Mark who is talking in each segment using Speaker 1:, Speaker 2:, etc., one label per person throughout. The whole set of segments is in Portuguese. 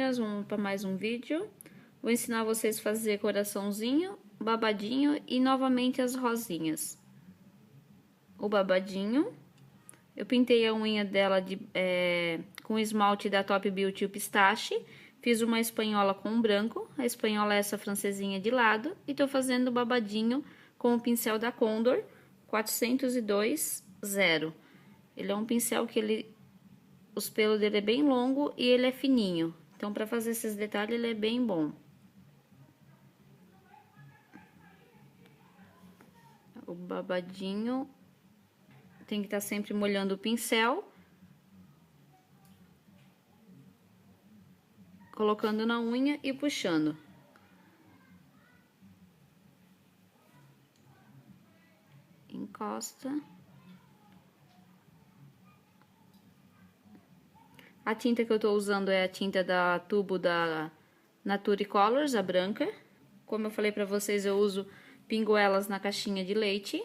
Speaker 1: meninas, vamos para mais um vídeo. Vou ensinar vocês a fazer coraçãozinho, babadinho e novamente as rosinhas. O babadinho, eu pintei a unha dela com esmalte da Top Beauty Pistache. Fiz uma espanhola com branco, a espanhola é essa francesinha de lado. E tô fazendo o babadinho com o pincel da Condor 402 0. Ele é um pincel que os pelos dele é bem longo e ele é fininho. Então, para fazer esses detalhes, ele é bem bom. O babadinho tem que estar sempre molhando o pincel. Colocando na unha e puxando. Encosta. A tinta que eu tô usando é a tinta da tubo da Nature Colors, a branca. Como eu falei pra vocês, eu uso pinguelas na caixinha de leite.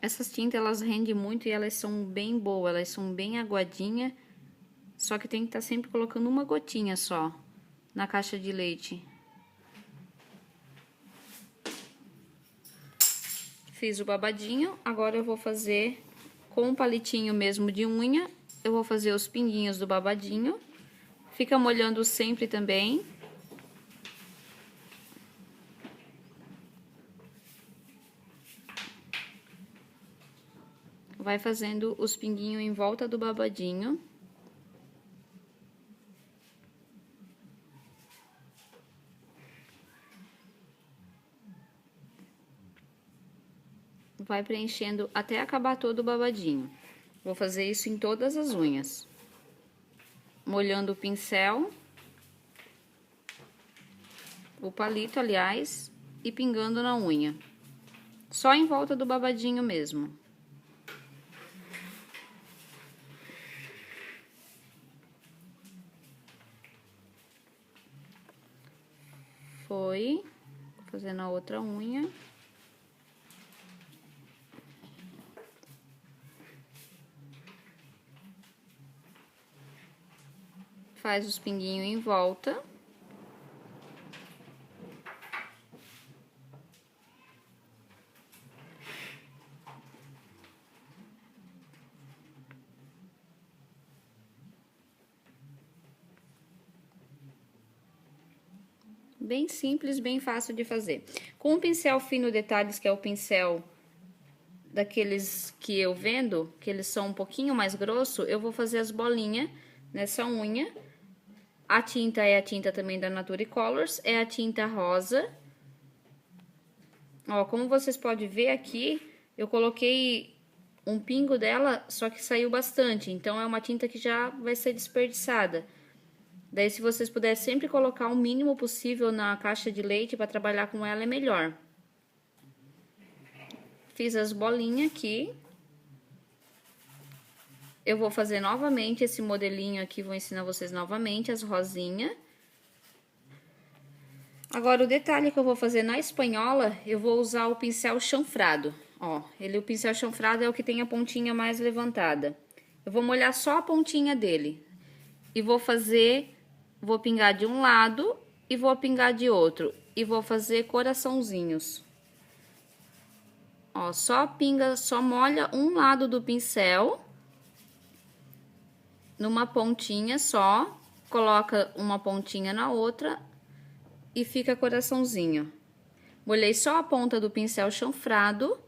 Speaker 1: Essas tintas, elas rendem muito e elas são bem boas, elas são bem aguadinhas. Só que tem que estar sempre colocando uma gotinha só na caixa de leite. Fiz o babadinho, agora eu vou fazer com um palitinho mesmo de unha. Eu vou fazer os pinguinhos do babadinho. Fica molhando sempre também. Vai fazendo os pinguinhos em volta do babadinho. Vai preenchendo até acabar todo o babadinho. Vou fazer isso em todas as unhas. Molhando o pincel, o palito, aliás, e pingando na unha. Só em volta do babadinho mesmo. Foi. Vou fazer na outra unha. Faz os pinguinhos em volta. Bem simples, bem fácil de fazer. Com o pincel fino detalhes, que é o pincel daqueles que eu vendo, que eles são um pouquinho mais grosso, eu vou fazer as bolinhas nessa unha. A tinta é a tinta também da Nature Colors, é a tinta rosa. Ó, como vocês podem ver aqui, eu coloquei um pingo dela, só que saiu bastante. Então, é uma tinta que já vai ser desperdiçada. Daí, se vocês puderem sempre colocar o mínimo possível na caixa de leite para trabalhar com ela, é melhor. Fiz as bolinhas aqui. Eu vou fazer novamente esse modelinho aqui, vou ensinar vocês novamente as rosinhas. Agora, o detalhe que eu vou fazer na espanhola, eu vou usar o pincel chanfrado. Ó, o pincel chanfrado é o que tem a pontinha mais levantada. Eu vou molhar só a pontinha dele. E vou pingar de um lado e vou pingar de outro. E vou fazer coraçãozinhos. Ó, só molha um lado do pincel. Numa pontinha só, coloca uma pontinha na outra e fica coraçãozinho. Molhei só a ponta do pincel chanfrado,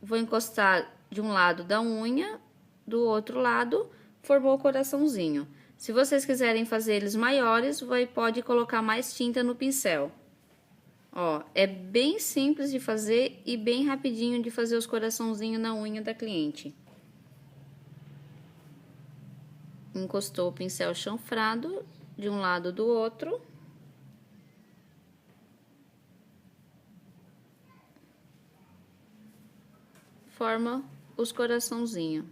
Speaker 1: vou encostar de um lado da unha, do outro lado, formou o coraçãozinho. Se vocês quiserem fazer eles maiores, pode colocar mais tinta no pincel. Ó, é bem simples de fazer e bem rapidinho de fazer os coraçãozinhos na unha da cliente. Encostou o pincel chanfrado de um lado do outro. Forma os coraçãozinhos.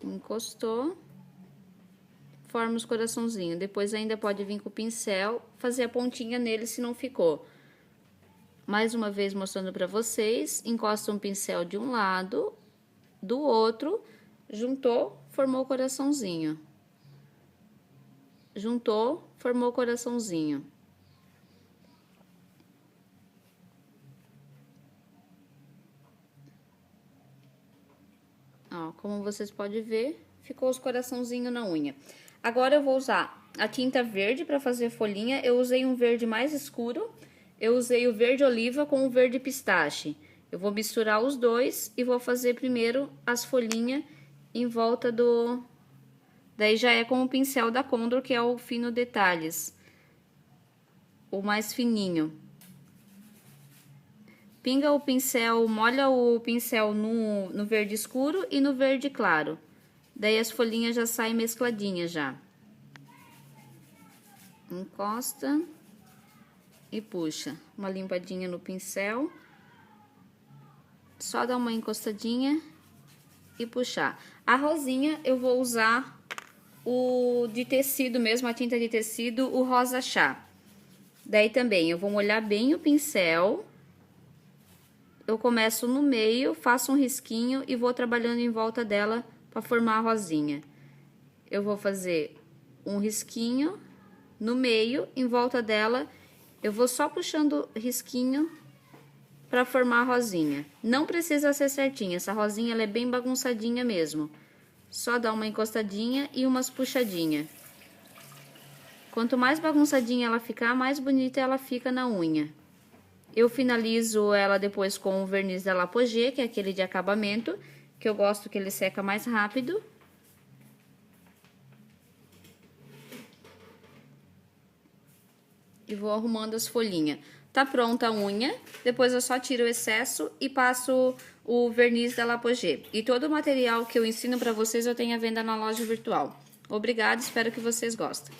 Speaker 1: Encostou. Forma os coraçãozinhos. Depois ainda pode vir com o pincel, fazer a pontinha nele se não ficou. Mais uma vez mostrando pra vocês, encosta um pincel de um lado do outro, juntou, formou o coraçãozinho. Juntou, formou o coraçãozinho. Ó, como vocês podem ver, ficou os coraçãozinhos na unha. Agora eu vou usar a tinta verde para fazer folhinha. Eu usei um verde mais escuro. Eu usei o verde oliva com o verde pistache. Eu vou misturar os dois e vou fazer primeiro as folhinhas em volta do... Daí já é com o pincel da Condor, que é o Fino Detalhes. O mais fininho. Pinga o pincel, molha o pincel no verde escuro e no verde claro. Daí as folhinhas já saem mescladinhas já. Encosta e puxa. Uma limpadinha no pincel. Só dar uma encostadinha e puxar. A rosinha eu vou usar o de tecido mesmo, a tinta de tecido, o rosa chá. Daí também eu vou molhar bem o pincel. Eu começo no meio, faço um risquinho e vou trabalhando em volta dela para formar a rosinha. Eu vou fazer um risquinho no meio, em volta dela, eu vou só puxando risquinho para formar a rosinha. Não precisa ser certinha, essa rosinha ela é bem bagunçadinha mesmo. Só dá uma encostadinha e umas puxadinhas. Quanto mais bagunçadinha ela ficar, mais bonita ela fica na unha. Eu finalizo ela depois com o verniz da Lapogee, que é aquele de acabamento, que eu gosto que ele seca mais rápido. E vou arrumando as folhinhas. Tá pronta a unha, depois eu só tiro o excesso e passo o verniz da Lapogee. E todo o material que eu ensino pra vocês eu tenho à venda na loja virtual. Obrigada, espero que vocês gostem.